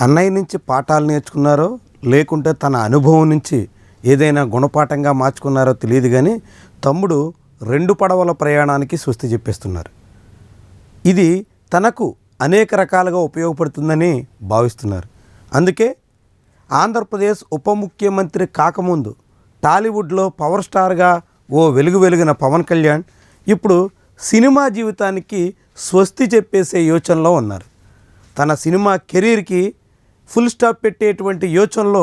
అన్నయ్య నుంచి పాఠాలు నేర్చుకున్నారో లేకుంటే తన అనుభవం నుంచి ఏదైనా గుణపాఠంగా మార్చుకున్నారో తెలియదు, కానీ తమ్ముడు 2 పడవల ప్రయాణానికి స్వస్తి చెప్పేస్తున్నారు. ఇది తనకు అనేక రకాలుగా ఉపయోగపడుతుందని భావిస్తున్నారు. అందుకే ఆంధ్రప్రదేశ్ ఉప ముఖ్యమంత్రి కాకముందు టాలీవుడ్లో పవర్ స్టార్గా ఓ వెలిగిన పవన్ కళ్యాణ్ ఇప్పుడు సినిమా జీవితానికి స్వస్తి చెప్పేసే యోచనలో ఉన్నారు. తన సినిమా కెరీర్కి ఫుల్ స్టాప్ పెట్టేటువంటి యోచనలో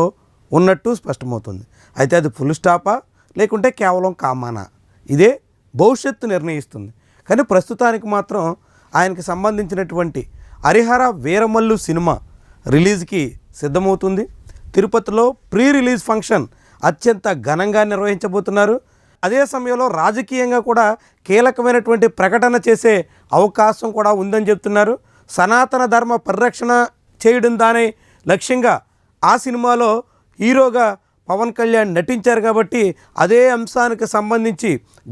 ఉన్నట్టు స్పష్టమవుతుంది. అయితే అది ఫుల్ స్టాపా లేకుంటే కేవలం కామానా, ఇదే భవిష్యత్తు నిర్ణయిస్తుంది. కానీ ప్రస్తుతానికి మాత్రం ఆయనకి సంబంధించినటువంటి హరిహర వీరమల్లు సినిమా రిలీజ్కి సిద్ధమవుతుంది. తిరుపతిలో ప్రీ రిలీజ్ ఫంక్షన్ అత్యంత ఘనంగా నిర్వహించబోతున్నారు. అదే సమయంలో రాజకీయంగా కూడా కీలకమైనటువంటి ప్రకటన చేసే అవకాశం కూడా ఉందని చెప్తున్నారు. సనాతన ధర్మ పరిరక్షణ చేయడం దాని లక్ష్యంగా ఆ సినిమాలో హీరోగా పవన్ కళ్యాణ్ నటించారు కాబట్టి అదే అంశానికి సంబంధించి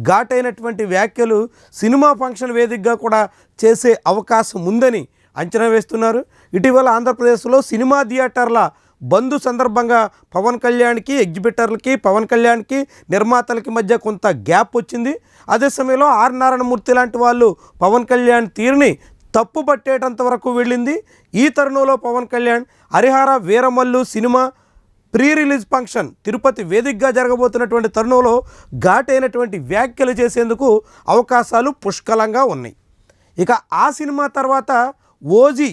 ఘాటైనటువంటి వ్యాఖ్యలు సినిమా ఫంక్షన్ వేదికగా కూడా చేసే అవకాశం ఉందని అంచనా వేస్తున్నారు. ఇటీవల ఆంధ్రప్రదేశ్లో సినిమా థియేటర్ల బంద్ సందర్భంగా పవన్ కళ్యాణ్కి ఎగ్జిబిటర్లకి పవన్ కళ్యాణ్కి నిర్మాతలకి మధ్య కొంత గ్యాప్ వచ్చింది. అదే సమయంలో ఆర్ నారాయణమూర్తి లాంటి వాళ్ళు పవన్ కళ్యాణ్ తీరుని తప్పు పట్టేటంత వరకు వెళ్ళింది. ఈ తరుణంలో Pawan Kalyan Harihara Veeramallu cinema pre release function Tirupati వేదికగా జరగబోతున్నటువంటి తరుణంలో ఘాటైనటువంటి వ్యాఖ్యలు చేసేందుకు అవకాశాలు పుష్కలంగా ఉన్నాయి. ఇక ఆ సినిమా తర్వాత ఓజీ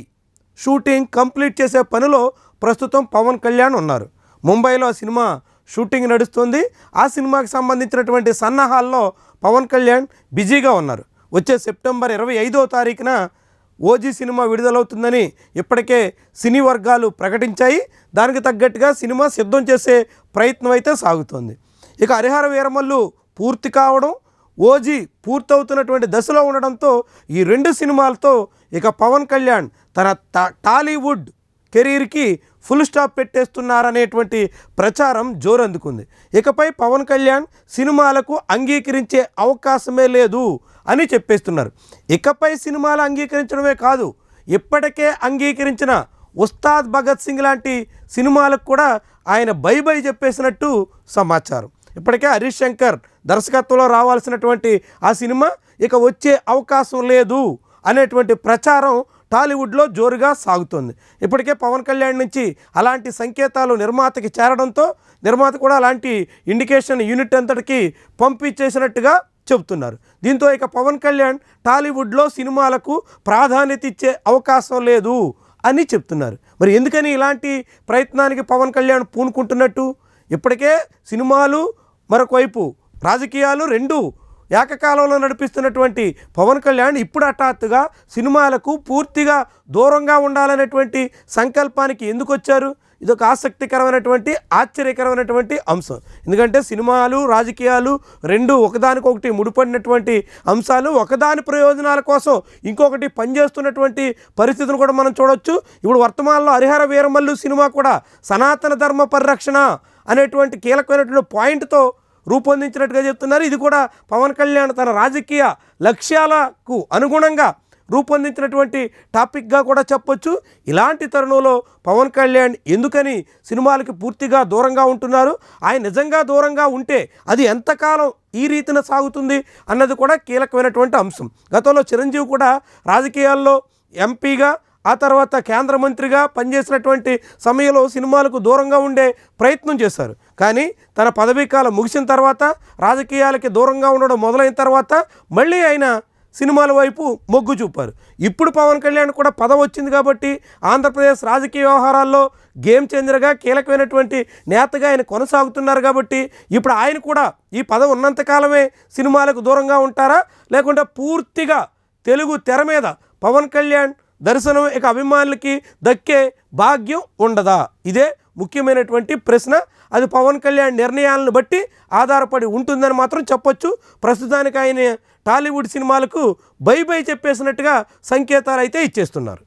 షూటింగ్ కంప్లీట్ చేసే పనిలో ప్రస్తుతం పవన్ కళ్యాణ్ ఉన్నారు. ముంబైలో ఆ సినిమా షూటింగ్ నడుస్తుంది. ఆ సినిమాకి సంబంధించినటువంటి సన్నాహాల్లో పవన్ కళ్యాణ్ బిజీగా ఉన్నారు. వచ్చే సెప్టెంబర్ 25వ తారీఖున ఓజీ సినిమా విడుదలవుతుందని ఇప్పటికే సినీ వర్గాలు ప్రకటించాయి. దానికి తగ్గట్టుగా సినిమా సిద్ధం చేసే ప్రయత్నం అయితే సాగుతోంది. ఇక హరిహర వీరమల్లు పూర్తి కావడం, ఓజీ పూర్తవుతున్నటువంటి దశలో ఉండడంతో ఈ 2 సినిమాలతో ఇక పవన్ కళ్యాణ్ తన టాలీవుడ్ కెరీర్కి ఫుల్ స్టాప్ పెట్టేస్తున్నారనేటువంటి ప్రచారం జోరందుకుంది. ఇకపై పవన్ కళ్యాణ్ సినిమాలకు అంగీకరించే అవకాశమే లేదు అని చెప్పేస్తున్నారు. ఇకపై సినిమాలు అంగీకరించడమే కాదు, ఇప్పటికే అంగీకరించిన ఉస్తాద్ భగత్ సింగ్ లాంటి సినిమాలకు కూడా ఆయన బై చెప్పేసినట్టు సమాచారం. ఇప్పటికే హరీష్ శంకర్ దర్శకత్వంలో రావాల్సినటువంటి ఆ సినిమా ఇక వచ్చే అవకాశం లేదు అనేటువంటి ప్రచారం టాలీవుడ్లో జోరుగా సాగుతోంది. ఇప్పటికే పవన్ కళ్యాణ్ నుంచి అలాంటి సంకేతాలు నిర్మాతకి చేరడంతో నిర్మాత కూడా అలాంటి ఇండికేషన్ యూనిట్ అంతటికి పంపించేసినట్టుగా చెబుతున్నారు. దీంతో ఇక పవన్ కళ్యాణ్ టాలీవుడ్లో సినిమాలకు ప్రాధాన్యత ఇచ్చే అవకాశం లేదు అని చెప్తున్నారు. మరి ఎందుకని ఇలాంటి ప్రయత్నానికి పవన్ కళ్యాణ్ పూనుకుంటున్నట్టు? ఇప్పటికే సినిమాలు మరొక వైపు రాజకీయాలు 2 ఏకకాలంలో నడిపిస్తున్నటువంటి పవన్ కళ్యాణ్ ఇప్పుడు హఠాత్తుగా సినిమాలకు పూర్తిగా దూరంగా ఉండాలనేటువంటి సంకల్పానికి ఎందుకు వచ్చారు? ఇదొక ఆసక్తికరమైనటువంటి ఆశ్చర్యకరమైనటువంటి అంశం. ఎందుకంటే సినిమాలు రాజకీయాలు 2 ఒకదానికొకటి ముడిపడినటువంటి అంశాలు. ఒకదాని ప్రయోజనాల కోసం ఇంకొకటి పనిచేస్తున్నటువంటి పరిస్థితిని కూడా మనం చూడవచ్చు. ఇప్పుడు వర్తమానంలో హరిహర వీరమల్లు సినిమా కూడా సనాతన ధర్మ పరిరక్షణ అనేటువంటి కీలకమైనటువంటి పాయింట్తో రూపొందించినట్టుగా చెప్తున్నారు. ఇది కూడా పవన్ కళ్యాణ్ తన రాజకీయ లక్ష్యాలకు అనుగుణంగా రూపొందించినటువంటి టాపిక్గా కూడా చెప్పొచ్చు. ఇలాంటి తరుణంలో పవన్ కళ్యాణ్ ఎందుకని సినిమాలకి పూర్తిగా దూరంగా ఉంటున్నారు? ఆయన నిజంగా దూరంగా ఉంటే అది ఎంతకాలం ఈ రీతిన సాగుతుంది అన్నది కూడా కీలకమైనటువంటి అంశం. గతంలో చిరంజీవి కూడా రాజకీయాల్లో ఎంపీగా ఆ తర్వాత కేంద్ర మంత్రిగా పనిచేసినటువంటి సమయంలో సినిమాలకు దూరంగా ఉండే ప్రయత్నం చేశారు. కానీ తన పదవీకాలం ముగిసిన తర్వాత రాజకీయాలకి దూరంగా ఉండడం మొదలైన తర్వాత మళ్ళీ ఆయన సినిమాల వైపు మొగ్గు చూపారు. ఇప్పుడు పవన్ కళ్యాణ్ కూడా పదవి వచ్చింది కాబట్టి ఆంధ్రప్రదేశ్ రాజకీయ వ్యవహారాల్లో గేమ్ చేంజర్గా కీలకమైనటువంటి నేతగా ఆయన కొనసాగుతున్నారు కాబట్టి ఇప్పుడు ఆయన కూడా ఈ పదవి ఉన్నంతకాలమే సినిమాలకు దూరంగా ఉంటారా, లేకుంటే పూర్తిగా తెలుగు తెర మీద పవన్ కళ్యాణ్ దర్శనం ఇక అభిమానులకి దక్కే భాగ్యం ఉండదా? ఇదే ముఖ్యమైనటువంటి ప్రశ్న. అది పవన్ కళ్యాణ్ నిర్ణయాలను బట్టి ఆధారపడి ఉంటుందని మాత్రం చెప్పొచ్చు. ప్రస్తుతానికి ఆయన టాలీవుడ్ సినిమాలకు బై చెప్పేసినట్టుగా సంకేతాలు అయితే ఇచ్చేస్తున్నారు.